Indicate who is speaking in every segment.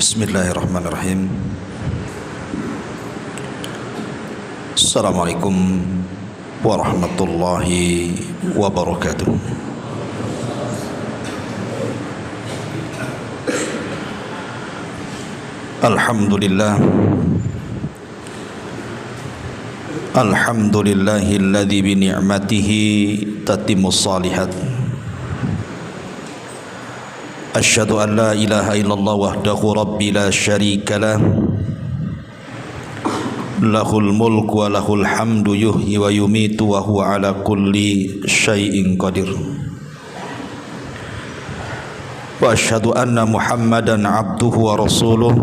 Speaker 1: Bismillahirrahmanirrahim. Assalamualaikum warahmatullahi wabarakatuh. Alhamdulillah. Alhamdulillahilladzi bi ni'matihi tatimmus shalihat. Asyhadu an la ilaha illallah wahdahu rabbi la syarika lah. Lahul mulku wa lahul hamdu yuhyi wa yumitu wa huwa ala kulli syai'in qadir. Wa asyhadu anna Muhammadan abduhu wa rasuluh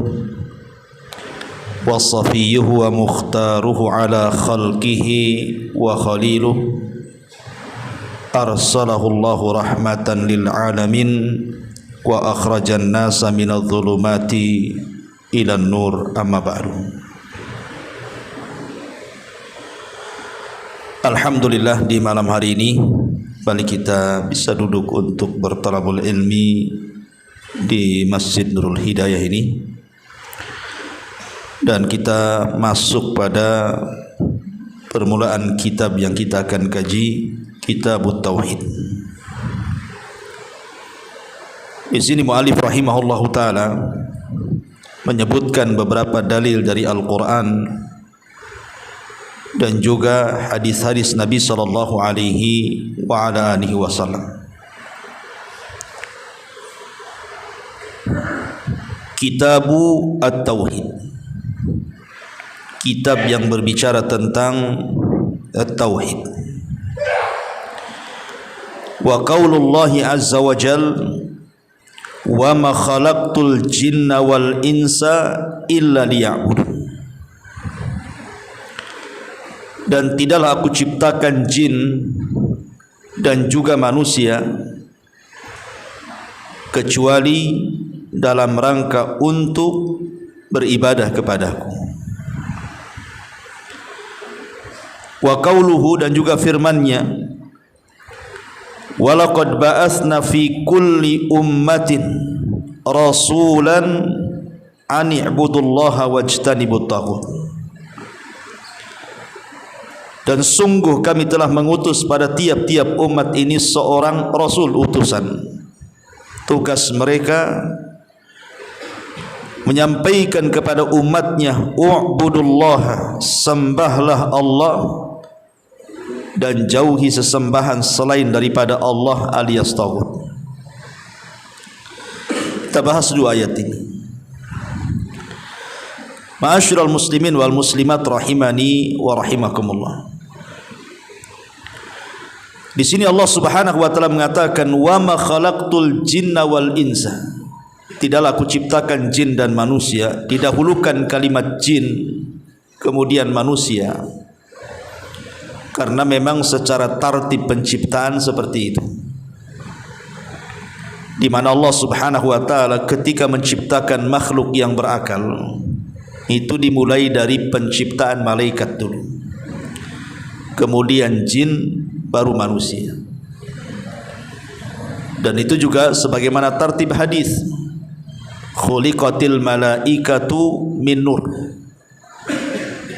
Speaker 1: wa safiyyuhu wa mukhtaruhu ala khalqihi wa khaliluh. Arsalahu Allahu rahmatan lil alamin wa akhrajan nasa minadh dhulumati ilan nur, amma ba'du. Alhamdulillah, di malam hari ini balik kita bisa duduk untuk bertalabul ilmi di Masjid Nurul Hidayah ini, dan kita masuk pada permulaan kitab yang kita akan kaji, Kitabut Tauhid. Di sini mu'alif rahimahullahu ta'ala menyebutkan beberapa dalil dari Al-Quran dan juga hadis-hadis Nabi sallallahu alaihi wa ala alihi wasallam. Kitabu At-Tauhid, kitab yang berbicara tentang At-Tauhid. Wa qaulullahi azza wa jalla wa ma khalaqtul jinna wal insa illa liya'budun. Dan tidaklah aku ciptakan jin dan juga manusia kecuali dalam rangka untuk beribadah kepadaku. Wa qauluhu, dan juga firman-Nya, walaqad ba'atsna fi kulli ummatin rasulan an i'budullaha wajtanibut taghut. Dan sungguh kami telah mengutus pada tiap-tiap umat ini seorang rasul, utusan. Tugas mereka menyampaikan kepada umatnya, u'budullaha, sembahlah Allah dan jauhi sesembahan selain daripada Allah alias taghut. Kita bahas dua ayat ini. Ma'asyiral muslimin wal muslimat rahimani wa rahimakumullah. Di sini Allah Subhanahu wa taala mengatakan, wa ma khalaqtul jinna wal insa. Tidaklah aku ciptakan jin dan manusia. Didahulukan kalimat jin kemudian manusia, karena memang secara tartib penciptaan seperti itu, di mana Allah Subhanahu wa taala ketika menciptakan makhluk yang berakal itu dimulai dari penciptaan malaikat dulu, kemudian jin, baru manusia. Dan itu juga sebagaimana tartib hadis, khuliqatil malaikatu min nur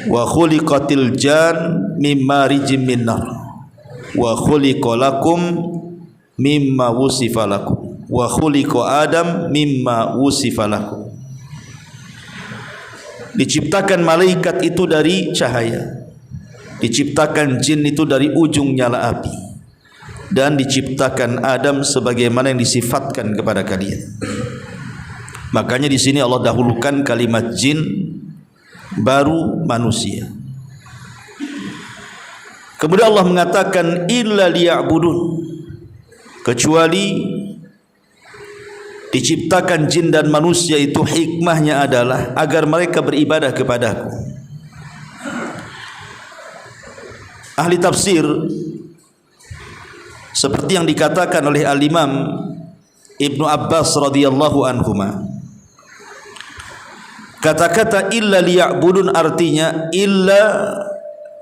Speaker 1: wa khuliqatil jan mimma rijim min nar wa khuliqalakum mimma wusifalakum wa khuliqa adam mimma wusifalakum. Diciptakan malaikat itu dari cahaya, diciptakan jin itu dari ujung nyala api, dan diciptakan Adam sebagaimana yang disifatkan kepada kalian. Makanya di sini Allah dahulukan kalimat jin, baru manusia. Kemudian Allah mengatakan illa liya'budun, kecuali diciptakan jin dan manusia itu hikmahnya adalah agar mereka beribadah kepadaku. Ahli tafsir seperti yang dikatakan oleh Al-Imam Ibnu Abbas radhiyallahu anhuma, kata-kata illa liya'budun artinya illa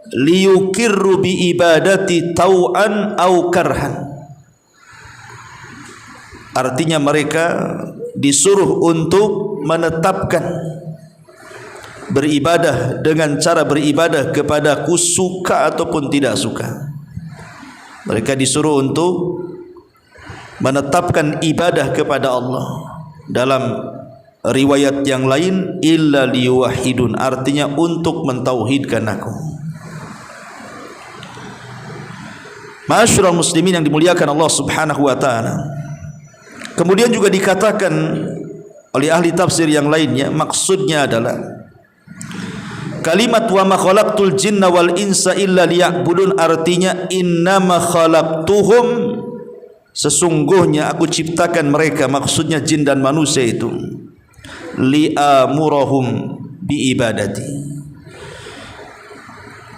Speaker 1: liyukirru bi ibadati tau'an au karhan. Artinya mereka disuruh untuk menetapkan beribadah dengan cara beribadah kepadaku suka ataupun tidak suka. Mereka disuruh untuk menetapkan ibadah kepada Allah. Dalam riwayat yang lain, illa liyuwahidun, artinya untuk mentauhidkan aku. Ma'asyiral muslimin yang dimuliakan Allah Subhanahu wa taala. Kemudian juga dikatakan oleh ahli tafsir yang lainnya, maksudnya adalah kalimat wa ma khalaqtul jinna wal insa illa liya'budun, artinya innama khalaqtuhum, sesungguhnya aku ciptakan mereka, maksudnya jin dan manusia itu, li'amurahum biibadati,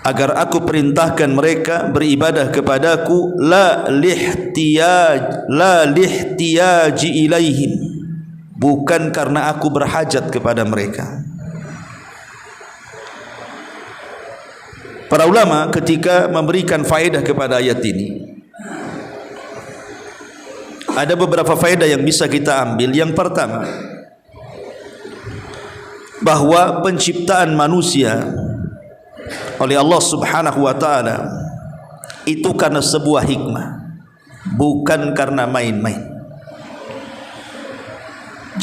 Speaker 1: agar aku perintahkan mereka beribadah kepadaku, la lihtiyaji ilaihim, bukan karena aku berhajat kepada mereka. Para ulama ketika memberikan faedah kepada ayat ini, ada beberapa faedah yang bisa kita ambil. Yang pertama, bahwa penciptaan manusia oleh Allah Subhanahu wa taala itu karena sebuah hikmah, bukan karena main-main.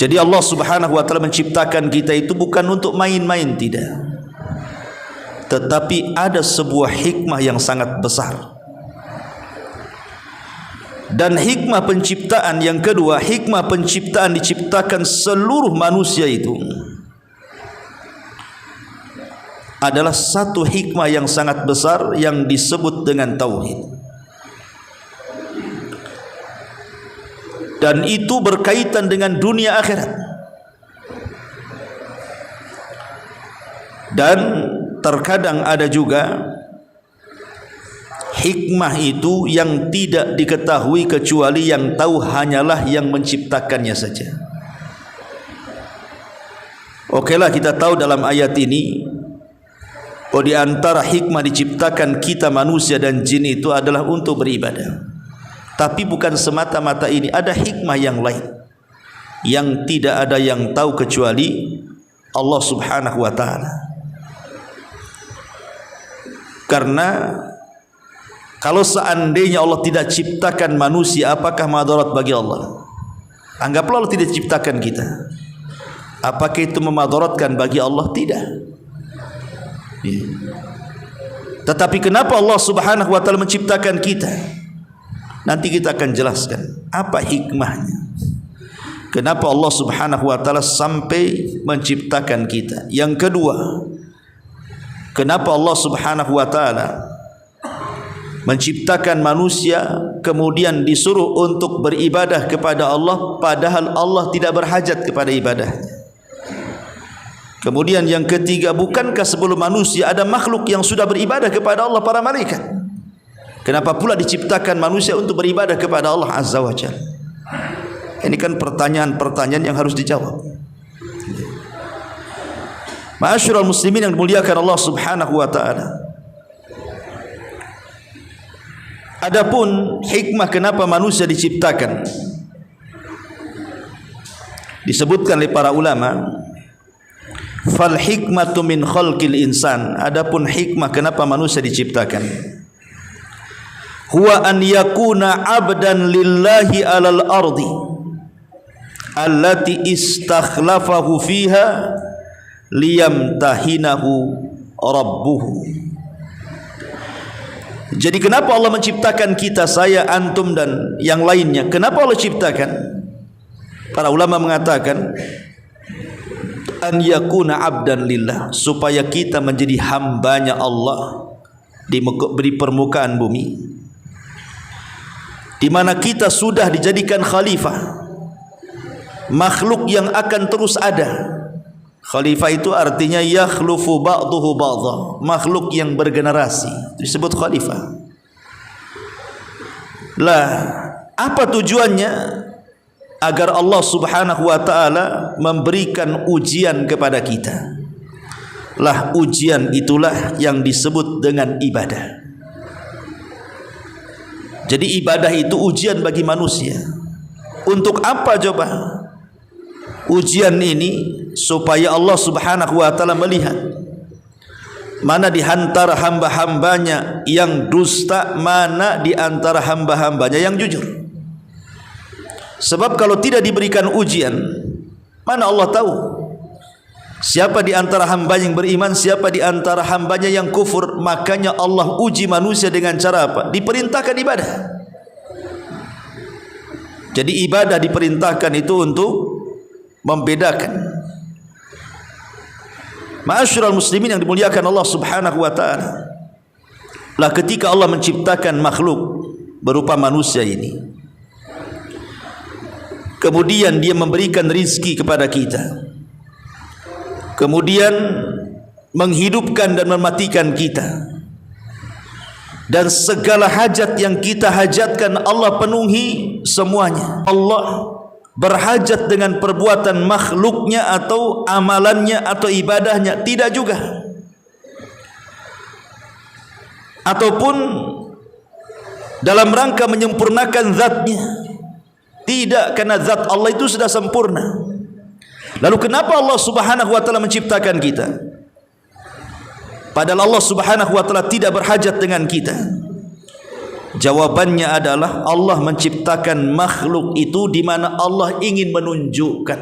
Speaker 1: Jadi Allah Subhanahu wa taala menciptakan kita itu bukan untuk main-main, tidak, tetapi ada sebuah hikmah yang sangat besar. Dan hikmah penciptaan yang kedua, hikmah penciptaan diciptakan seluruh manusia itu adalah satu hikmah yang sangat besar yang disebut dengan tauhid. Dan itu berkaitan dengan dunia akhirat. Dan terkadang ada juga hikmah itu yang tidak diketahui kecuali yang tahu hanyalah yang menciptakannya saja. Okelah, kita tahu dalam ayat ini, oh, di antara hikmah diciptakan kita manusia dan jin itu adalah untuk beribadah. Tapi bukan semata-mata ini, ada hikmah yang lain yang tidak ada yang tahu kecuali Allah Subhanahu wa taala. Karena kalau seandainya Allah tidak ciptakan manusia, apakah madarat bagi Allah? Anggaplah Allah tidak ciptakan kita, apakah itu memadaratkan bagi Allah? Tidak. Tetapi kenapa Allah Subhanahu wa taala menciptakan kita? Nanti kita akan jelaskan apa hikmahnya. Kenapa Allah Subhanahu wa taala sampai menciptakan kita? Yang kedua, kenapa Allah Subhanahu wa taala menciptakan manusia kemudian disuruh untuk beribadah kepada Allah, padahal Allah tidak berhajat kepada ibadahnya? Kemudian yang ketiga, bukankah sebelum manusia ada makhluk yang sudah beribadah kepada Allah, para malaikat? Kenapa pula diciptakan manusia untuk beribadah kepada Allah Azza wa Jalla? Ini kan pertanyaan-pertanyaan yang harus dijawab. Ma'asyiral muslimin yang dimuliakan Allah Subhanahu wa taala. Adapun hikmah kenapa manusia diciptakan, disebutkan oleh para ulama, fal hikmatu min khalqil insan. Adapun hikmah kenapa manusia diciptakan, huwa an yakuna abdan lillahi alal ardi allati istakhlafahu fiha liyamtahinahu rabbuhu. Jadi kenapa Allah menciptakan kita, saya, antum dan yang lainnya? Kenapa Allah ciptakan? Para ulama mengatakan an yakuna abdan lillah, supaya kita menjadi hambanya Allah di permukaan bumi, di mana kita sudah dijadikan khalifah, makhluk yang akan terus ada. Khalifah itu artinya yakhlufu ba'duhu ba'dha, makhluk yang bergenerasi, disebut khalifah. Lah, apa tujuannya? Agar Allah Subhanahu wa taala memberikan ujian kepada kita. Lah, ujian itulah yang disebut dengan ibadah. Jadi ibadah itu ujian bagi manusia. Untuk apa coba? ujian ini supaya Allah Subhanahu wa taala melihat mana di antara hamba-hambanya yang dusta, mana di antara hamba-hambanya yang jujur. Sebab kalau tidak diberikan ujian, mana Allah tahu siapa di antara hamba yang beriman, siapa di antara hambanya yang kufur. Makanya Allah uji manusia dengan cara apa? Diperintahkan ibadah. Jadi ibadah diperintahkan itu untuk membedakan. Ma'asyiral muslimin yang dimuliakan Allah Subhanahu wa taala, lah ketika Allah menciptakan makhluk berupa manusia ini, kemudian dia memberikan rizki kepada kita, kemudian menghidupkan dan mematikan kita, dan segala hajat yang kita hajatkan Allah penuhi semuanya. Allah berhajat dengan perbuatan makhluknya atau amalannya atau ibadahnya? Tidak juga. Ataupun dalam rangka menyempurnakan zatnya? Tidak, karena zat Allah itu sudah sempurna. Lalu kenapa Allah Subhanahu wa taala menciptakan kita? Padahal Allah Subhanahu wa taala tidak berhajat dengan kita. Jawabannya adalah Allah menciptakan makhluk itu di mana Allah ingin menunjukkan,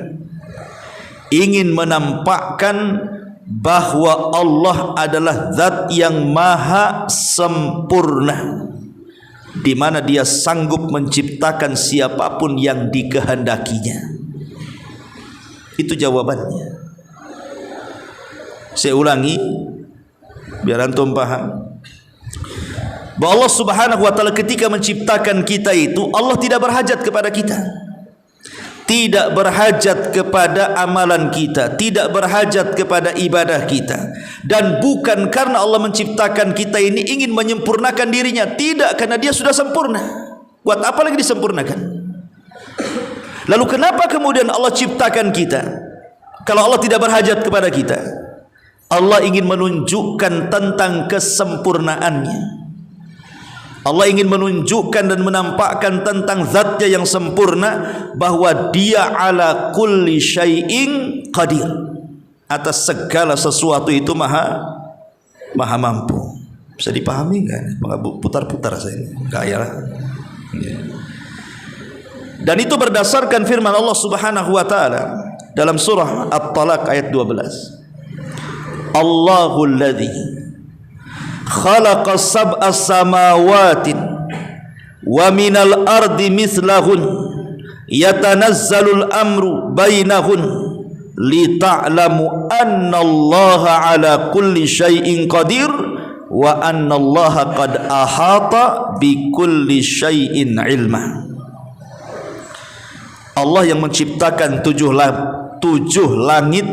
Speaker 1: ingin menampakkan bahwa Allah adalah zat yang maha sempurna, di mana dia sanggup menciptakan siapapun yang dikehendakinya. Itu jawabannya. Saya ulangi biar antum paham bahwa Allah Subhanahu wa taala ketika menciptakan kita itu, Allah tidak berhajat kepada kita, tidak berhajat kepada amalan kita, tidak berhajat kepada ibadah kita. Dan bukan karena Allah menciptakan kita ini ingin menyempurnakan dirinya, tidak, karena dia sudah sempurna. Buat apa lagi disempurnakan? Lalu kenapa kemudian Allah ciptakan kita kalau Allah tidak berhajat kepada kita? Allah ingin menunjukkan tentang kesempurnaannya. Allah ingin menunjukkan dan menampakkan tentang zatnya yang sempurna, bahwa dia ala kulli syai'in qadir, atas segala sesuatu itu maha mampu. Bisa dipahami kan? Putar-putar saya ini kayalah. Dan itu berdasarkan firman Allah Subhanahu wa taala dalam surah At-Talaq ayat 12. Allahul ladzi khalaqa sab'a samawatin wa minal ardi mithlahun yatanazzalul amru bainahun lita'lamu annallaha ala kulli syai'in qadir wa annallaha qad ahata bi kulli syai'in ilma. Allah yang menciptakan tujuh langit,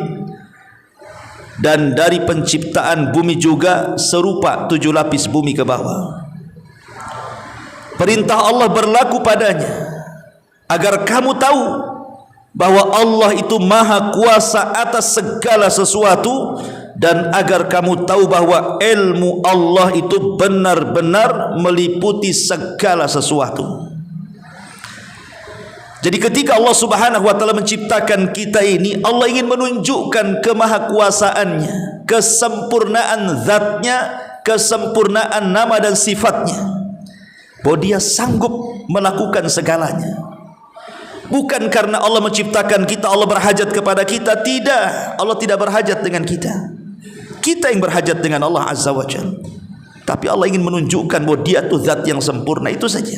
Speaker 1: dan dari penciptaan bumi juga serupa 7 lapis bumi ke bawah. Perintah Allah berlaku padanya agar kamu tahu bahwa Allah itu maha kuasa atas segala sesuatu, dan agar kamu tahu bahwa ilmu Allah itu benar-benar meliputi segala sesuatu. Jadi ketika Allah Subhanahu wa taala menciptakan kita ini, Allah ingin menunjukkan kemahakuasaannya, kesempurnaan zatnya, kesempurnaan nama dan sifatnya, bahwa dia sanggup melakukan segalanya. Bukan karena Allah menciptakan kita Allah berhajat kepada kita, tidak. Allah tidak berhajat dengan kita. Kita yang berhajat dengan Allah Azza wa Jalla. Tapi Allah ingin menunjukkan bahwa dia itu zat yang sempurna, itu saja.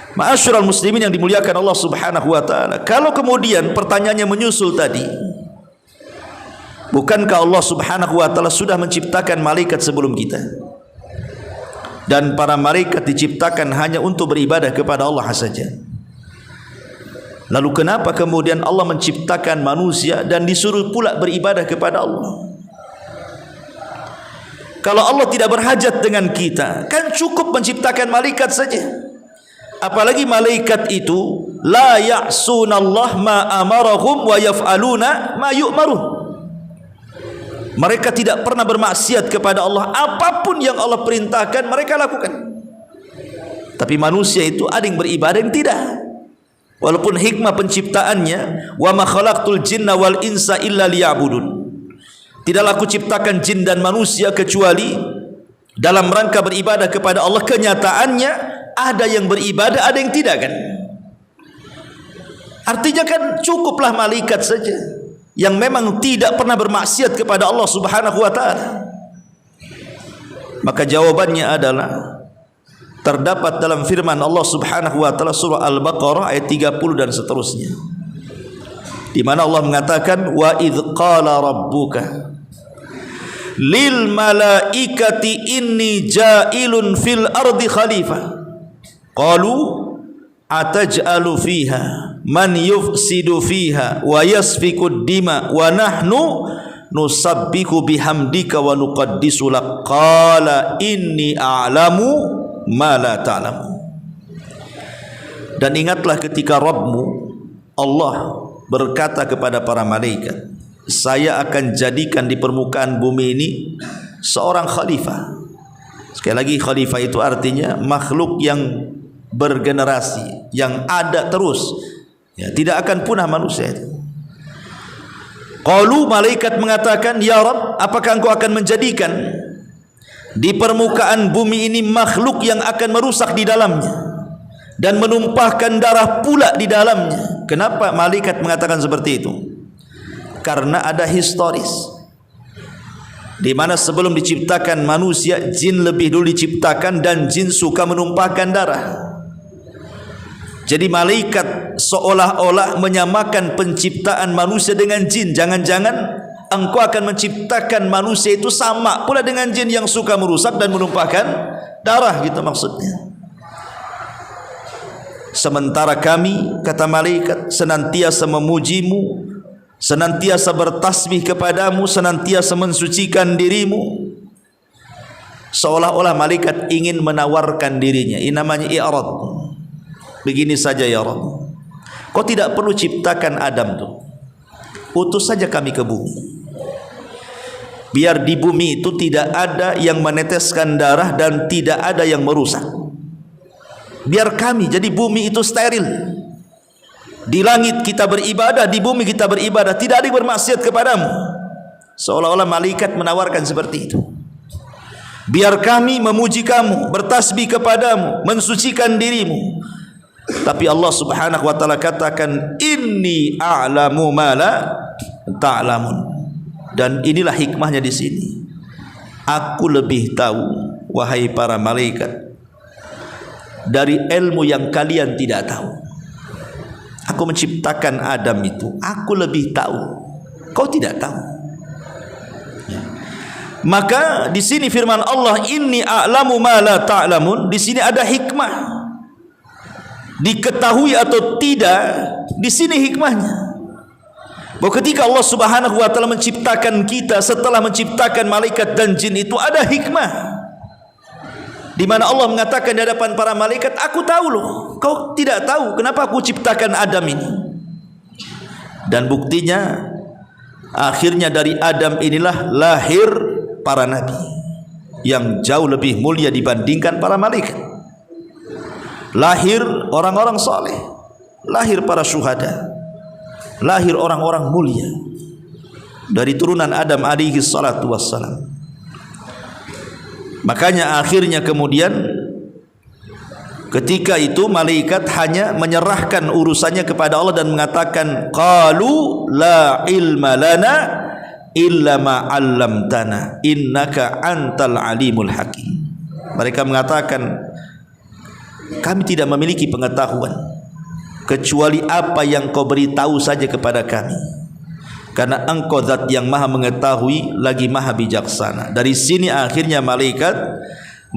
Speaker 1: Ma'asyiral muslimin yang dimuliakan Allah Subhanahu wa taala, kalau kemudian pertanyaannya menyusul tadi, bukankah Allah Subhanahu wa taala sudah menciptakan malaikat sebelum kita? Dan para malaikat diciptakan hanya untuk beribadah kepada Allah saja. Lalu kenapa kemudian Allah menciptakan manusia dan disuruh pula beribadah kepada Allah? Kalau Allah tidak berhajat dengan kita, kan cukup menciptakan malaikat saja. Apalagi malaikat itu la ya'sunallah ma amarahum wa yaf'aluna ma yu'marun. Mereka tidak pernah bermaksiat kepada Allah, apapun yang Allah perintahkan mereka lakukan. Tapi manusia itu ada yang beribadah, yang tidak. Walaupun hikmah penciptaannya, wa ma khalaqtul jinna wal insa illa liya'budun. Tidaklah aku ciptakan jin dan manusia kecuali dalam rangka beribadah kepada Allah. Kenyataannya ada yang beribadah, ada yang tidak kan? Artinya kan cukuplah malaikat saja yang memang tidak pernah bermaksiat kepada Allah Subhanahu wa taala. Maka jawabannya adalah terdapat dalam firman Allah Subhanahu wa taala surah Al-Baqarah ayat 30 dan seterusnya, di mana Allah mengatakan wa idz qala rabbuka lil malaikati inni ja'ilun fil ardi khalifah qalu ataj'alu fiha man yufsidu fiha wa yasfiku dima wa nahnu nusabbihu bihamdika wa nuqaddisu lak qala inni a'lamu ma la ta'lamu. Dan ingatlah ketika Rabbmu Allah berkata kepada para malaikat, saya akan jadikan di permukaan bumi ini seorang khalifah. Sekali lagi, khalifah itu artinya makhluk yang bergenerasi, yang ada terus, ya, tidak akan punah manusia itu. Qalu, malaikat mengatakan, ya Rabb, apakah engkau akan menjadikan di permukaan bumi ini makhluk yang akan merusak di dalamnya dan menumpahkan darah pula di dalamnya? Kenapa malaikat mengatakan seperti itu? Karena ada historis di mana sebelum diciptakan manusia, jin lebih dulu diciptakan dan jin suka menumpahkan darah. Jadi malaikat seolah-olah menyamakan penciptaan manusia dengan jin. Jangan-jangan engkau akan menciptakan manusia itu sama pula dengan jin yang suka merusak dan menumpahkan darah, gitu maksudnya. Sementara kami, kata malaikat, senantiasa memujimu, senantiasa bertasbih kepadamu, senantiasa mensucikan dirimu. Seolah-olah malaikat ingin menawarkan dirinya. Ini namanya i'rad. Begini saja ya Rabb, kau tidak perlu ciptakan Adam tuh, utus saja kami ke bumi. Biar di bumi itu tidak ada yang meneteskan darah dan tidak ada yang merusak. Biar kami, jadi bumi itu steril. Di langit kita beribadah, di bumi kita beribadah, tidak ada yang bermaksiat kepadamu. Seolah-olah malaikat menawarkan seperti itu. Biar kami memuji kamu, bertasbih kepadamu, mensucikan dirimu. Tapi Allah Subhanahu wa taala katakan, inni a'lamu ma la ta'lamun. Dan inilah hikmahnya di sini. Aku lebih tahu, wahai para malaikat, dari ilmu yang kalian tidak tahu. Aku menciptakan Adam itu, aku lebih tahu, kau tidak tahu. Maka di sini firman Allah, inni a'lamu ma la ta'lamun. Di sini ada hikmah. Diketahui atau tidak, di sini hikmahnya. Bahwa ketika Allah Subhanahu wa taala menciptakan kita, setelah menciptakan malaikat dan jin, itu ada hikmah. Di mana Allah mengatakan di hadapan para malaikat, aku tahu loh, kau tidak tahu kenapa aku ciptakan Adam ini. Dan buktinya, akhirnya dari Adam inilah lahir para nabi yang jauh lebih mulia dibandingkan para malaikat. Lahir orang-orang saleh, lahir para syuhada, lahir orang-orang mulia dari turunan Adam alaihi salatu wassalam. Makanya akhirnya kemudian ketika itu malaikat hanya menyerahkan urusannya kepada Allah dan mengatakan, qalu la ilma lana illa ma 'allamtana innaka antal alimul hakim. Mereka mengatakan, kami tidak memiliki pengetahuan kecuali apa yang kau beritahu saja kepada kami, karena engkau zat yang maha mengetahui lagi maha bijaksana. Dari sini akhirnya malaikat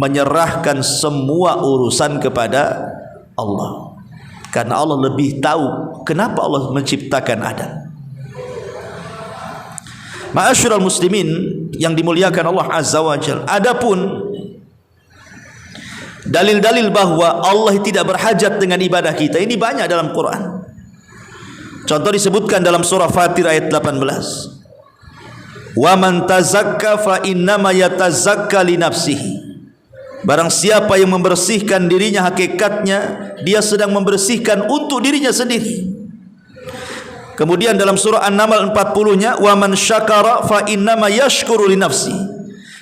Speaker 1: menyerahkan semua urusan kepada Allah, karena Allah lebih tahu kenapa Allah menciptakan Adam. Ma'asyiral muslimin yang dimuliakan Allah Azza wa Jalla, adapun dalil-dalil bahwa Allah tidak berhajat dengan ibadah kita, ini banyak dalam Quran. Contoh disebutkan dalam surah Fatir ayat 18. Wa man tazakka fa innama yatazakka li nafsihi Barang siapa yang membersihkan dirinya, hakikatnya dia sedang membersihkan untuk dirinya sendiri. Kemudian dalam surah An-Naml 40-nya, wa man syakara fa innama yashkuru li nafsi.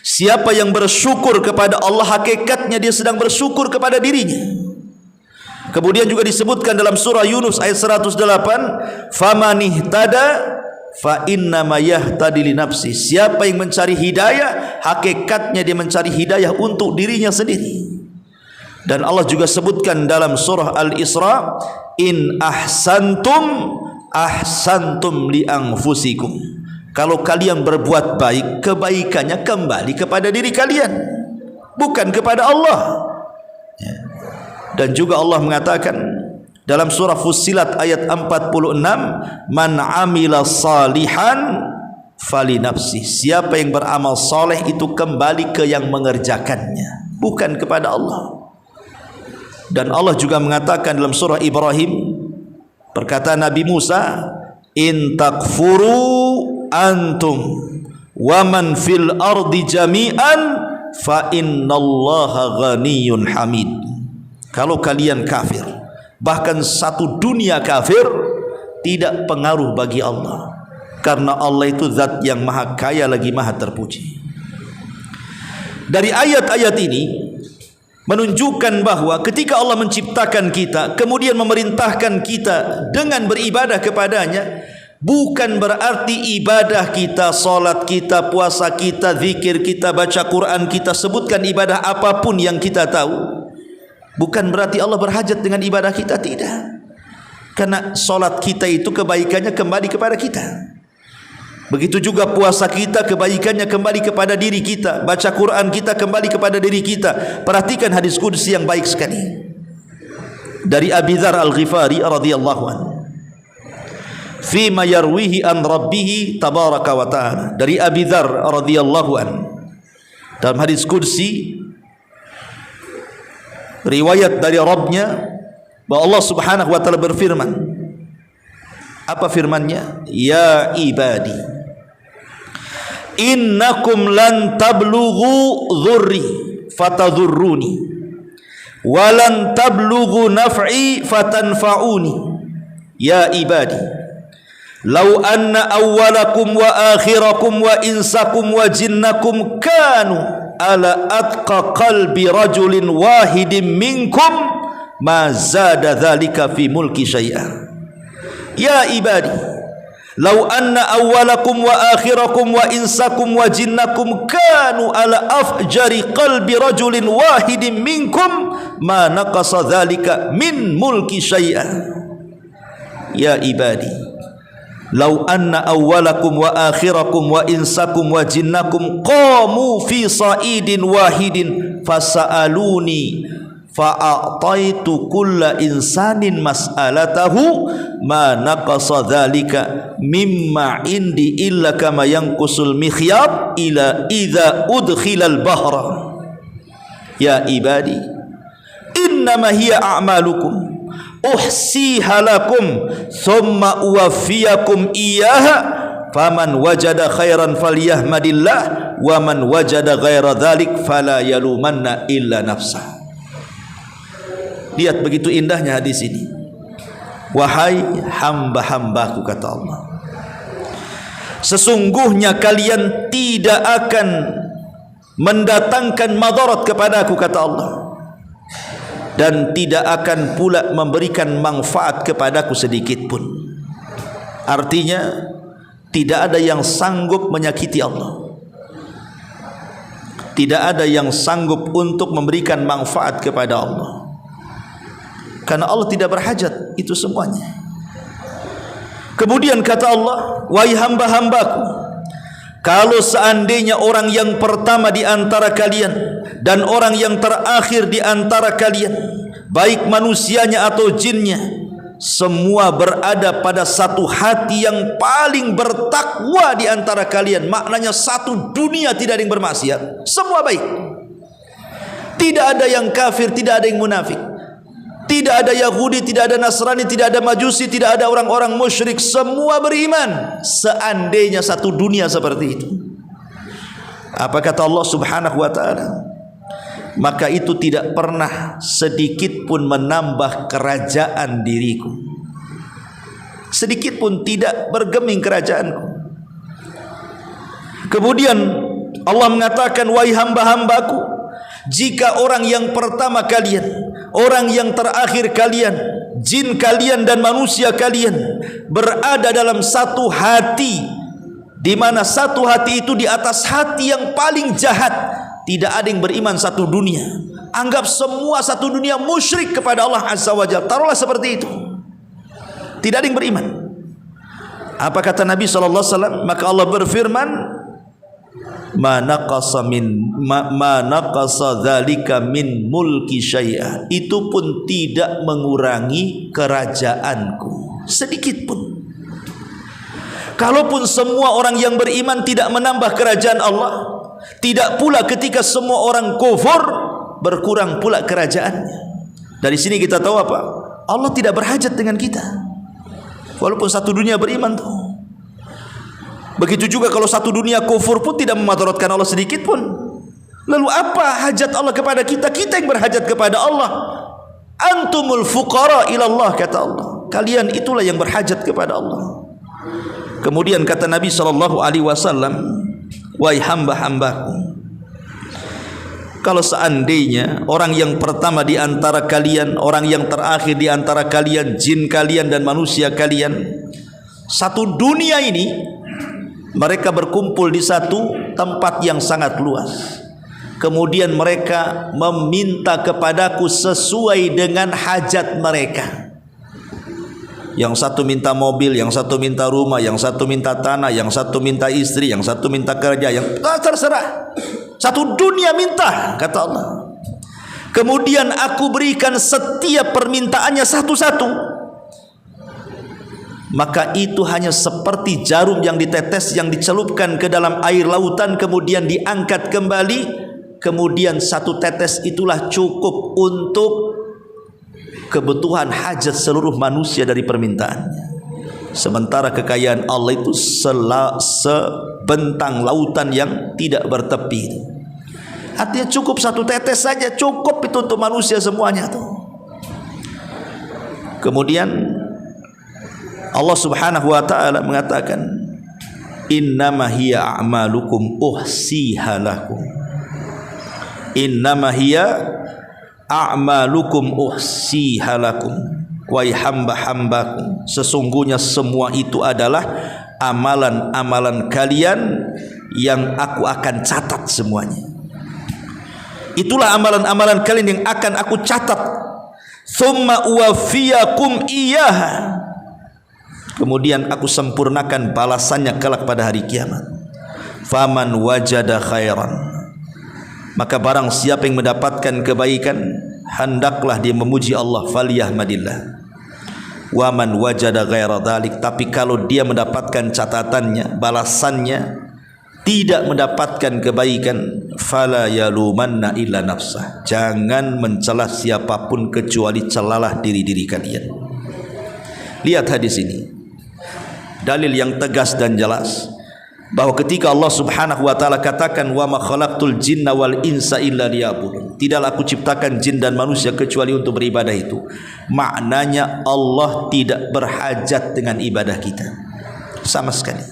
Speaker 1: Siapa yang bersyukur kepada Allah, hakikatnya dia sedang bersyukur kepada dirinya. Kemudian juga disebutkan dalam surah Yunus ayat 108, faman ihtada fa innama yahtadi li nafsi. Siapa yang mencari hidayah, hakikatnya dia mencari hidayah untuk dirinya sendiri. Dan Allah juga sebutkan dalam surah Al-Isra, in ahsantum ahsantum li anfusikum. Kalau kalian berbuat baik, kebaikannya kembali kepada diri kalian, bukan kepada Allah. Dan juga Allah mengatakan dalam surah Fussilat ayat 46, man amila salihan fali nafsi. Siapa yang beramal soleh itu kembali ke yang mengerjakannya, bukan kepada Allah. Dan Allah juga mengatakan dalam surah Ibrahim, perkataan Nabi Musa, in takfuru antum wa man fil ardi jami'an fa innallaha ghaniyun hamid. Kalau kalian kafir, bahkan satu dunia kafir, tidak pengaruh bagi Allah, karena Allah itu zat yang maha kaya lagi maha terpuji. Dari ayat-ayat ini menunjukkan bahwa ketika Allah menciptakan kita, kemudian memerintahkan kita dengan beribadah kepadanya, bukan berarti ibadah kita, salat kita, puasa kita, zikir kita, baca Quran kita, sebutkan ibadah apapun yang kita tahu, bukan berarti Allah berhajat dengan ibadah kita, tidak. Karena salat kita itu kebaikannya kembali kepada kita. Begitu juga puasa kita, kebaikannya kembali kepada diri kita. Baca Quran kita kembali kepada diri kita. Perhatikan hadis qudsi yang baik sekali dari Abi Dzar Al-Ghifari radhiyallahu anhu, fima yarwihi an rabbih tabaraka wa ta'ala. Dari Abi Dzar radhiyallahu anhu, dalam hadis qudsi, riwayat dari Rabbnya, bahwa Allah subhanahu wa ta'ala berfirman. Apa firmannya? Ya ibadi, innakum lan tablughu dhurri fatadhurruni walan tablughu naf'i fatanfa'uni. Ya ibadi, law anna awwalakum wa akhirakum wa insakum wa jinnakum kanu ala atqa qalbi rajulin wahidin minkum ma zada dhalika fi mulki syai'a. Ya ibadi, law anna awwalakum wa akhirakum wa insakum wa jinnakum kanu ala afjari qalbi rajulin wahidin minkum ma naqasa dhalika min mulki syai'a. Ya ibadi, law anna awwalakum wa akhirakum wa insakum wa jinnakum qamu fi sa'idin wahidin fasa'aluni fa'ataitu kulla insanin mas'alatahu ma naqasa dhalika mimma indi illa kama yanqusul mikhyab ila idza udkhilal bahra. Ya ibadi, innama hiya a'malukum uhsiha lakum thumma uwaffiyakum iyyaha faman wajada khairan falyahmadillah wa man wajada ghaira dhalik fala yalumanna illa nafsah. Lihat begitu indahnya hadis ini. Wahai hamba-hambaku, kata Allah, sesungguhnya kalian tidak akan mendatangkan madarat kepadaku, kata Allah, dan tidak akan pula memberikan manfaat kepadaku sedikit pun. Artinya tidak ada yang sanggup menyakiti Allah, tidak ada yang sanggup untuk memberikan manfaat kepada Allah, karena Allah tidak berhajat itu semuanya. Kemudian kata Allah, wahai hamba-hambaku, kalau seandainya orang yang pertama di antara kalian dan orang yang terakhir di antara kalian, baik manusianya atau jinnya, semua berada pada satu hati yang paling bertakwa di antara kalian, maknanya satu dunia tidak ada yang bermaksiat, semua baik, tidak ada yang kafir, tidak ada yang munafik, tidak ada Yahudi, tidak ada Nasrani, tidak ada Majusi, tidak ada orang-orang musyrik, semua beriman. Seandainya satu dunia seperti itu, apa kata Allah subhanahu wa ta'ala? maka itu tidak pernah sedikit pun menambah kerajaan diriku, sedikit pun tidak bergeming kerajaanku. Kemudian Allah mengatakan, wahai hamba-hambaku, jika orang yang pertama kalian, orang yang terakhir kalian, jin kalian dan manusia kalian berada dalam satu hati, di mana satu hati itu di atas hati yang paling jahat, tidak ada yang beriman satu dunia, anggap semua satu dunia musyrik kepada Allah Azza wa Jalla, taruhlah seperti itu, tidak ada yang beriman. Apa kata Nabi SAW? Maka Allah berfirman, ma naqasa dzalika min mulki syai'a, itu pun tidak mengurangi kerajaanku sedikit pun. Kalaupun semua orang yang beriman tidak menambah kerajaan Allah, tidak pula ketika semua orang kufur berkurang pula kerajaannya. Dari sini kita tahu apa? Allah tidak berhajat dengan kita, walaupun satu dunia beriman tuh. Begitu juga kalau satu dunia kufur pun tidak memudaratkan Allah sedikit pun. Lalu apa hajat Allah kepada kita? Kita yang berhajat kepada Allah. Antumul fuqara ilallah, kata Allah. Kalian itulah yang berhajat kepada Allah. Kemudian kata Nabi SAW, wahai hamba-hambaku, kalau seandainya orang yang pertama di antara kalian, orang yang terakhir di antara kalian, jin kalian dan manusia kalian, satu dunia ini mereka berkumpul di satu tempat yang sangat luas, kemudian mereka meminta kepadaku sesuai dengan hajat mereka. Yang satu minta mobil, yang satu minta rumah, yang satu minta tanah, yang satu minta istri, yang satu minta kerja, yang terserah. Satu dunia minta, kata Allah. Kemudian aku berikan setiap permintaannya satu-satu. Maka itu hanya seperti jarum yang ditetes, yang dicelupkan ke dalam air lautan, kemudian diangkat kembali, kemudian satu tetes itulah cukup untuk kebutuhan hajat seluruh manusia dari permintaannya. Sementara kekayaan Allah itu sebentang lautan yang tidak bertepi. Artinya cukup satu tetes saja, cukup itu untuk manusia semuanya tuh. Kemudian Allah Subhanahu wa taala mengatakan, innama hiya a'malukum uhsiha lakum. Innama hiya a'malukum uhsiha lakum. Wahai hamba-hambaku, sesungguhnya semua itu adalah amalan-amalan kalian yang aku akan catat semuanya. Itulah amalan-amalan kalian yang akan aku catat. Tsumma uwaffiyakum iyyaha. Kemudian aku sempurnakan balasannya kelak pada hari kiamat. Faman wajada khairan, maka barang siapa yang mendapatkan kebaikan, hendaklah dia memuji Allah, falyahmadillah. Wa man wajada ghaira dzalik, tapi kalau dia mendapatkan catatannya, balasannya, tidak mendapatkan kebaikan, fala yalumanna illa nafsah, jangan mencela siapapun kecuali celalah diri-diri kalian. Lihat hadis ini, dalil yang tegas dan jelas bahwa ketika Allah Subhanahu wa taala katakan, wa ma khalaqtul jinna wal insa illa liya'budun, tidaklah aku ciptakan jin dan manusia kecuali untuk beribadah, itu maknanya Allah tidak berhajat dengan ibadah kita sama sekali.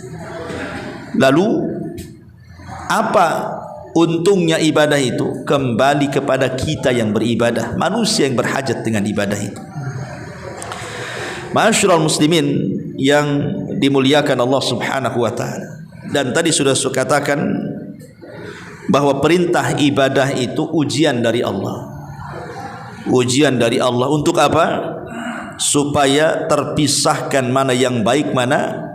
Speaker 1: Lalu apa untungnya ibadah itu? Kembali kepada kita yang beribadah, manusia yang berhajat dengan ibadah itu. Ma'asyiral muslimin yang dimuliakan Allah Subhanahu wa taala. Dan tadi sudah saya katakan bahwa perintah ibadah itu ujian dari Allah. Ujian dari Allah untuk apa? Supaya terpisahkan mana yang baik, mana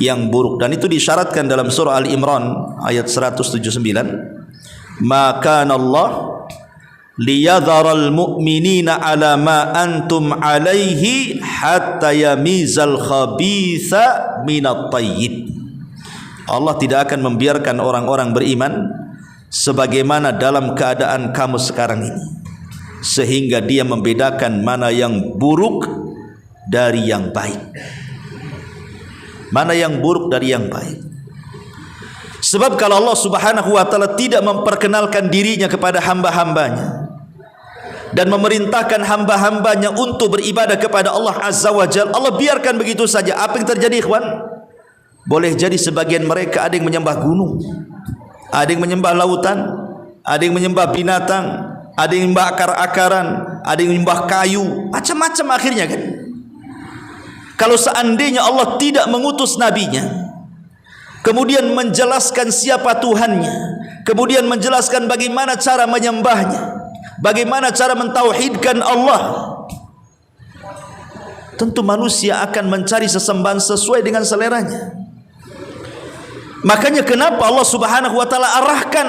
Speaker 1: yang buruk. Dan itu disyaratkan dalam surah Al-Imran ayat 179. Maka Allah liyadharal mu'minina ala ma antum alaihi hatta yamizal khabitha minat tayyib. Allah tidak akan membiarkan orang-orang beriman sebagaimana dalam keadaan kamu sekarang ini, sehingga dia membedakan mana yang buruk dari yang baik, mana yang buruk dari yang baik. Sebab kalau Allah Subhanahu wa taala tidak memperkenalkan dirinya kepada hamba-hambanya dan memerintahkan hamba-hambanya untuk beribadah kepada Allah Azza wa Jalla, Allah biarkan begitu saja. Apa yang terjadi, ikhwan? Boleh jadi sebagian mereka ada yang menyembah gunung, ada yang menyembah lautan, ada yang menyembah binatang, ada yang menyembah akar-akaran, ada yang menyembah kayu, macam-macam akhirnya kan. Kalau seandainya Allah tidak mengutus nabinya, kemudian menjelaskan siapa Tuhannya, kemudian menjelaskan bagaimana cara menyembahnya, bagaimana cara mentauhidkan Allah, tentu manusia akan mencari sesembahan sesuai dengan seleranya. Makanya kenapa Allah Subhanahu wa taala arahkan,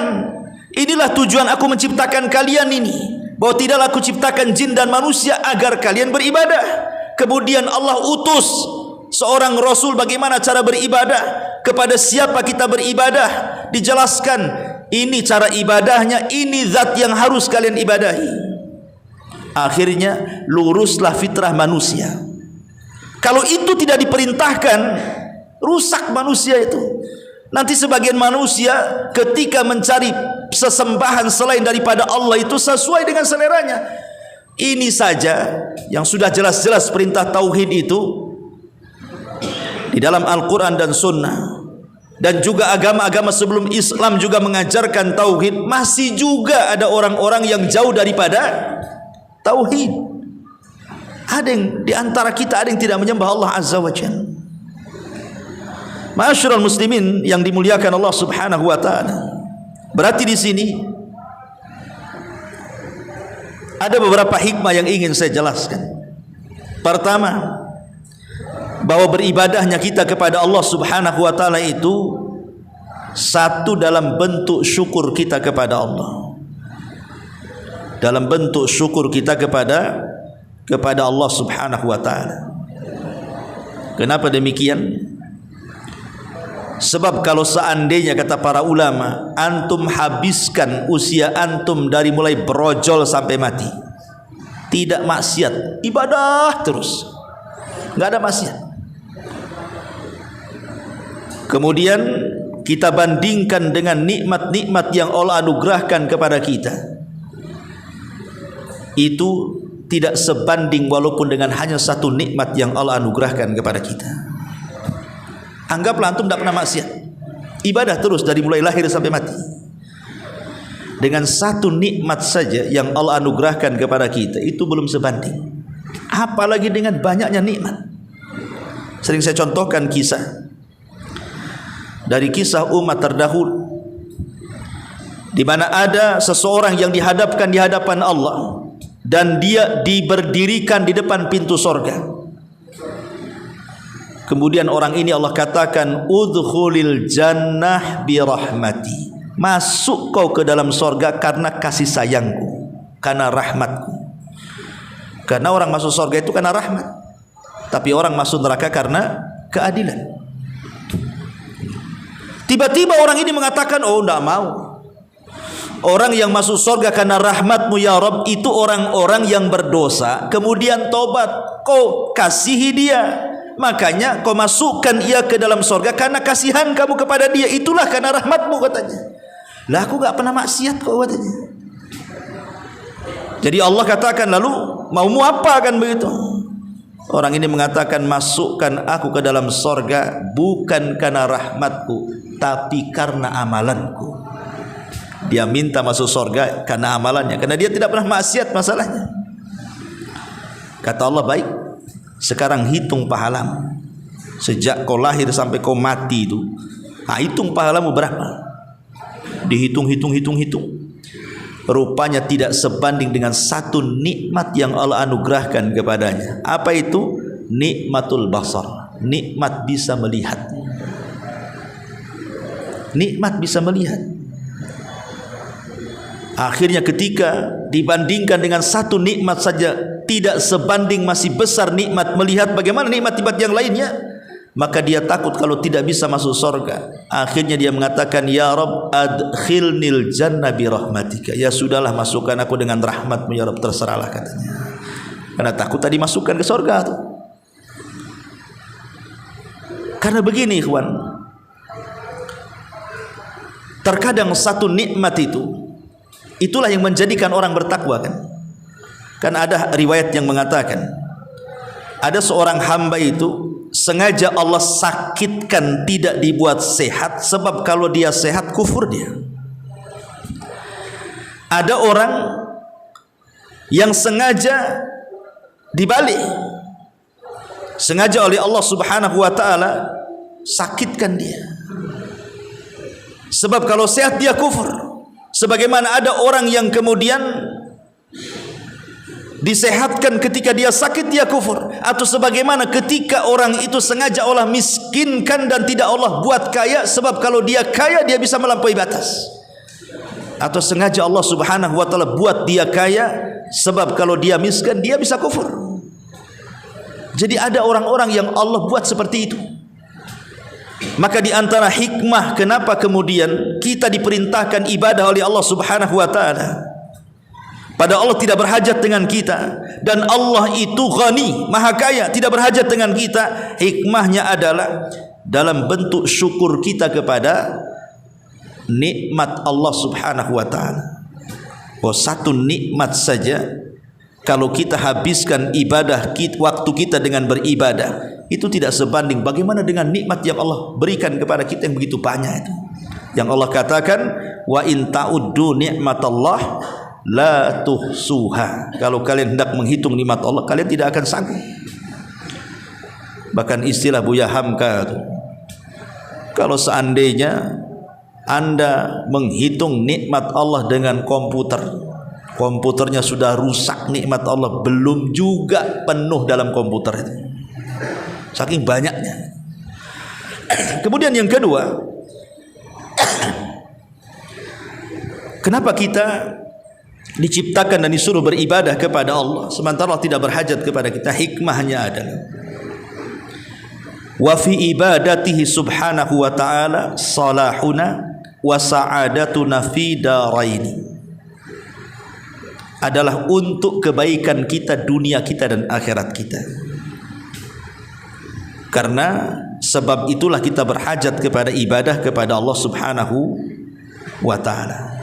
Speaker 1: inilah tujuan aku menciptakan kalian ini, bahwa tidaklah aku ciptakan jin dan manusia agar kalian beribadah. Kemudian Allah utus seorang rasul bagaimana cara beribadah, kepada siapa kita beribadah, dijelaskan ini cara ibadahnya, ini zat yang harus kalian ibadahi. Akhirnya luruslah fitrah manusia. Kalau itu tidak diperintahkan, rusak manusia itu. Nanti sebagian manusia ketika mencari sesembahan selain daripada Allah itu sesuai dengan seleranya. Ini saja yang sudah jelas-jelas perintah tauhid itu di dalam Al-Quran dan Sunnah, dan juga agama-agama sebelum Islam juga mengajarkan tauhid. Masih juga ada orang-orang yang jauh daripada tauhid. Ada yang di antara kita ada yang tidak menyembah Allah Azza wa Jalla. Ma'asyiral muslimin yang dimuliakan Allah Subhanahu wa taala. Berarti di sini ada beberapa hikmah yang ingin saya jelaskan. Pertama, bahwa beribadahnya kita kepada Allah Subhanahu wa taala itu satu dalam bentuk syukur kita kepada Allah. Dalam bentuk syukur kita kepada Allah Subhanahu wa taala. Kenapa demikian? Sebab kalau seandainya kata para ulama, antum habiskan usia antum dari mulai brojol sampai mati, tidak maksiat, ibadah terus, nggak ada maksiat. Kemudian kita bandingkan dengan nikmat-nikmat yang Allah anugerahkan kepada kita, itu tidak sebanding walaupun dengan hanya satu nikmat yang Allah anugerahkan kepada kita. Anggaplah antum tidak pernah maksiat, ibadah terus dari mulai lahir sampai mati. Dengan satu nikmat saja yang Allah anugerahkan kepada kita, itu belum sebanding, apalagi dengan banyaknya nikmat. Sering saya contohkan kisah dari kisah umat terdahulu, di mana ada seseorang yang dihadapkan di hadapan Allah dan dia diberdirikan di depan pintu sorga. Kemudian orang ini Allah katakan, udkhulil jannah birahmati, masuk kau ke dalam sorga karena kasih sayangku, karena rahmatku. Karena orang masuk sorga itu karena rahmat, tapi orang masuk neraka karena keadilan. Tiba-tiba orang ini mengatakan, oh tidak mau. Orang yang masuk sorga karena rahmatmu ya Rabb itu orang-orang yang berdosa, kemudian tobat, kau kasihi dia, makanya kau masukkan ia ke dalam sorga karena kasihan kamu kepada dia, itulah karena rahmatmu katanya. Lah aku gak pernah maksiat kok katanya. Jadi Allah katakan, lalu maumu apa kan begitu? Orang ini mengatakan, masukkan aku ke dalam sorga bukan karena rahmatku, tapi karena amalanku. Dia minta masuk sorga karena amalannya, karena dia tidak pernah maksiat masalahnya. Kata Allah, baik, sekarang hitung pahalamu sejak kau lahir sampai kau mati itu. Nah, hitung pahalamu berapa. Dihitung. Rupanya tidak sebanding dengan satu nikmat yang Allah anugerahkan kepadanya. Apa itu? Nikmatul basar, nikmat bisa melihat. Nikmat bisa melihat. Akhirnya ketika dibandingkan dengan satu nikmat saja tidak sebanding, masih besar nikmat melihat, bagaimana nikmat-nikmat yang lainnya? Maka dia takut kalau tidak bisa masuk surga. Akhirnya dia mengatakan, ya Rabb adkhilnil jannah birahmatika, ya sudahlah masukkan aku dengan rahmatmu ya Rabb, terserahlah katanya. Karena takut tadi masukkan ke surga tuh. Karena begini ikhwan, Terkadang satu nikmat itulah yang menjadikan orang bertakwa kan. Kan ada riwayat yang mengatakan ada seorang hamba itu sengaja Allah sakitkan, tidak dibuat sehat, sebab kalau dia sehat kufur dia. Ada orang yang sengaja dibalik, sengaja oleh Allah Subhanahu wa taala sakitkan dia, sebab kalau sehat dia kufur. Sebagaimana ada orang yang kemudian disehatkan ketika dia sakit dia kufur, atau sebagaimana ketika orang itu sengaja Allah miskinkan dan tidak Allah buat kaya, sebab kalau dia kaya dia bisa melampaui batas, atau sengaja Allah Subhanahu wa taala buat dia kaya, sebab kalau dia miskin dia bisa kufur. Jadi ada orang-orang yang Allah buat seperti itu. Maka di antara hikmah kenapa kemudian kita diperintahkan ibadah oleh Allah Subhanahu wa taala, padahal Allah tidak berhajat dengan kita, dan Allah itu ghani, maha kaya, tidak berhajat dengan kita. Hikmahnya adalah dalam bentuk syukur kita kepada nikmat Allah Subhanahu wa taala. Oh, satu nikmat saja kalau kita habiskan ibadah kita, waktu kita dengan beribadah, itu tidak sebanding bagaimana dengan nikmat yang Allah berikan kepada kita yang begitu banyak itu. Yang Allah katakan, wa in ta'uddu ni'matallah la tuhsuha. Kalau kalian hendak menghitung nikmat Allah, kalian tidak akan sanggup. Bahkan istilah Buya Hamka itu, kalau seandainya Anda menghitung nikmat Allah dengan komputernya sudah rusak, nikmat Allah belum juga penuh dalam komputer itu, saking banyaknya. Kemudian yang kedua, kenapa kita diciptakan dan disuruh beribadah kepada Allah sementara Allah tidak berhajat kepada kita? Hikmahnya adalah wa fi ibadatihi subhanahu wa ta'ala salahuna wa sa'adatuna fi daraini, adalah untuk kebaikan kita, dunia kita dan akhirat kita. Karena sebab itulah kita berhajat kepada ibadah kepada Allah Subhanahu wa ta'ala.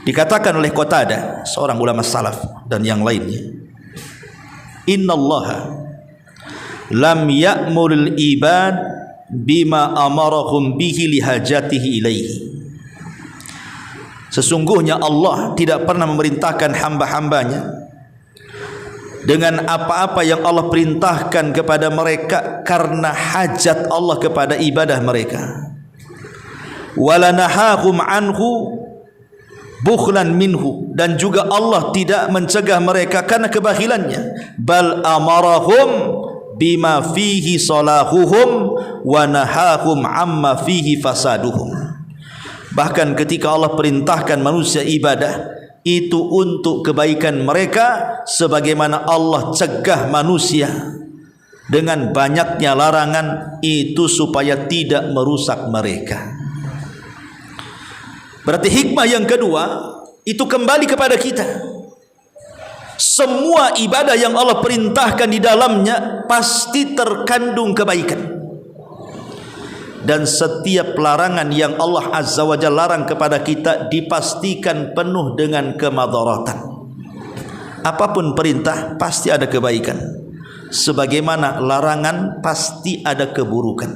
Speaker 1: Dikatakan oleh Qatadah, seorang ulama salaf dan yang lainnya, innallaha lam ya'muril ibad bima amarahum bihi lihajatihi ilaihi. Sesungguhnya Allah tidak pernah memerintahkan hamba-hambanya dengan apa-apa yang Allah perintahkan kepada mereka karena hajat Allah kepada ibadah mereka. Wala nahahum anhu bukhlan minhu, dan juga Allah tidak mencegah mereka karena kebakhilannya. Bal amarahum bima fihi salahuhum wa nahahum amma fihi fasaduhum. Bahkan ketika Allah perintahkan manusia ibadah, itu untuk kebaikan mereka, sebagaimana Allah cegah manusia dengan banyaknya larangan itu supaya tidak merusak mereka. Berarti hikmah yang kedua itu kembali kepada kita. Semua ibadah yang Allah perintahkan di dalamnya pasti terkandung kebaikan. Dan setiap larangan yang Allah Azza wa Jalla larang kepada kita dipastikan penuh dengan kemadaratan. Apapun perintah pasti ada kebaikan, sebagaimana larangan pasti ada keburukan.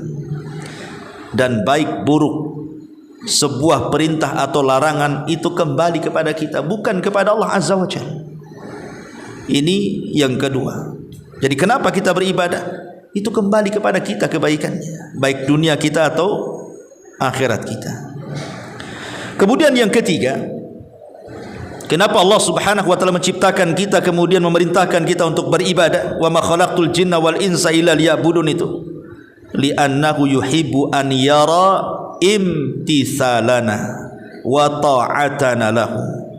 Speaker 1: Dan baik buruk sebuah perintah atau larangan itu kembali kepada kita, bukan kepada Allah Azza wa Jalla. Ini yang kedua. Jadi kenapa kita beribadah? Itu kembali kepada kita kebaikannya, baik dunia kita atau akhirat kita. Kemudian yang ketiga, kenapa Allah Subhanahu wa taala menciptakan kita kemudian memerintahkan kita untuk beribadah? Wa ma khalaqtul jinna wal insa illa liya'budun, itu li'annahu yuhibbu an yara imtithalana wa ta'atana lahu.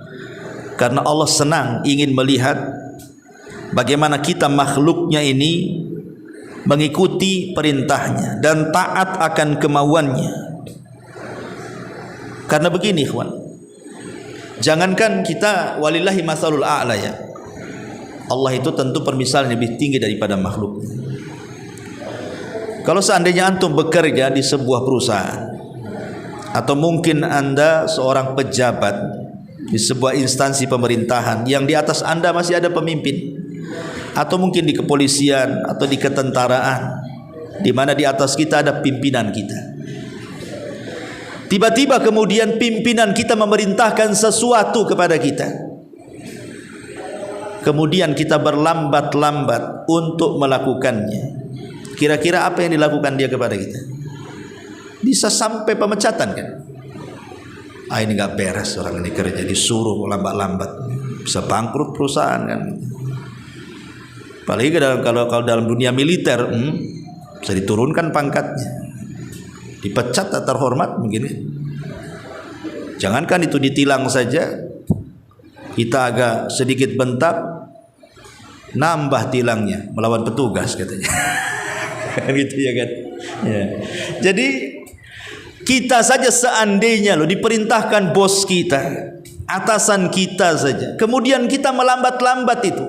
Speaker 1: Karena Allah senang ingin melihat bagaimana kita makhluknya ini mengikuti perintahnya dan taat akan kemauannya. Karena begini ikhwan, jangankan kita, walillahi masalul a'la ya, Allah itu tentu permisalan lebih tinggi daripada makhluk. Kalau seandainya antum bekerja di sebuah perusahaan, Atau mungkin Anda seorang pejabat di sebuah instansi pemerintahan yang di atas Anda masih ada pemimpin, atau mungkin di kepolisian atau di ketentaraan, di mana di atas kita ada pimpinan kita. Tiba-tiba kemudian pimpinan kita memerintahkan sesuatu kepada kita, kemudian kita berlambat-lambat untuk melakukannya. Kira-kira apa yang dilakukan dia kepada kita? Bisa sampai pemecatan kan? Ini gak beres orang ini kerja, disuruh lambat-lambat, bisa bangkrut perusahaan kan? Apalagi kalau dalam dunia militer, bisa diturunkan pangkatnya, dipecat tak terhormat mungkin. Jangankan itu ditilang saja, kita agak sedikit bentak, nambah tilangnya, melawan petugas katanya. Gitu ya kan? Ya. Jadi kita saja seandainya diperintahkan bos kita, atasan kita saja, kemudian kita melambat-lambat itu,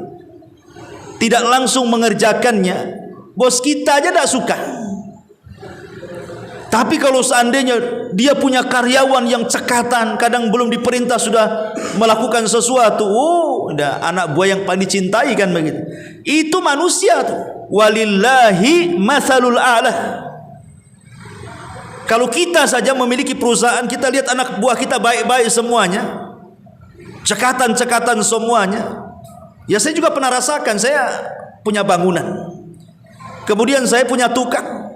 Speaker 1: tidak langsung mengerjakannya, bos kita aja tidak suka. Tapi kalau seandainya dia punya karyawan yang cekatan, kadang belum diperintah sudah melakukan sesuatu, udah anak buah yang paling dicintai kan begitu. Itu manusia tuh. Walillahi matsalul a'la. Kalau kita saja memiliki perusahaan, kita lihat anak buah kita baik-baik semuanya, cekatan-cekatan semuanya. Ya saya juga pernah rasakan, saya punya bangunan, kemudian saya punya tukang.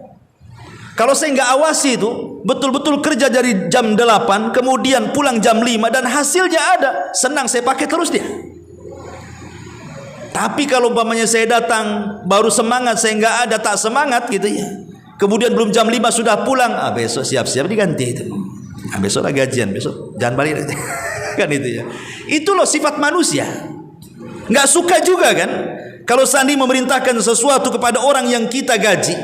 Speaker 1: Kalau saya nggak awasi itu, betul-betul kerja dari jam 8, kemudian pulang jam 5, dan hasilnya ada, senang saya pakai terus dia. Tapi kalau umpamanya saya datang baru semangat, saya nggak ada, tak semangat gitu ya, kemudian belum jam 5 sudah pulang, besok siap-siap diganti itu. Besok lah gajian, besok jangan balik kan itu ya. Itu loh sifat manusia. Nggak suka juga kan kalau seandainya memerintahkan sesuatu kepada orang yang kita gaji,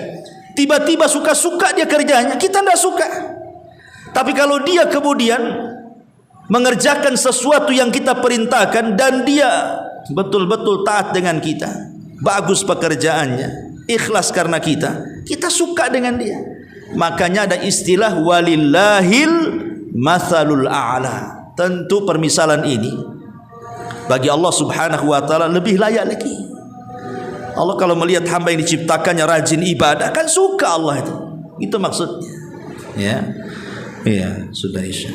Speaker 1: tiba-tiba suka-suka dia kerjanya, kita nggak suka. Tapi kalau dia kemudian mengerjakan sesuatu yang kita perintahkan dan dia betul-betul taat dengan kita, bagus pekerjaannya, ikhlas karena kita suka dengan dia, makanya ada istilah walillahil matsalul a'la. Tentu permisalan ini bagi Allah subhanahu wa ta'ala lebih layak lagi. Allah kalau melihat hamba yang diciptakannya rajin ibadah, kan suka Allah itu maksudnya ya sudah isya.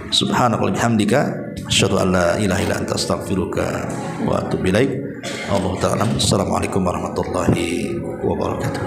Speaker 1: Subhanallah bihamdika asyhadu an la ilaha illa anta astaghfiruka wa atubu ilaik. Allah ta'ala. Assalamualaikum warahmatullahi wabarakatuh.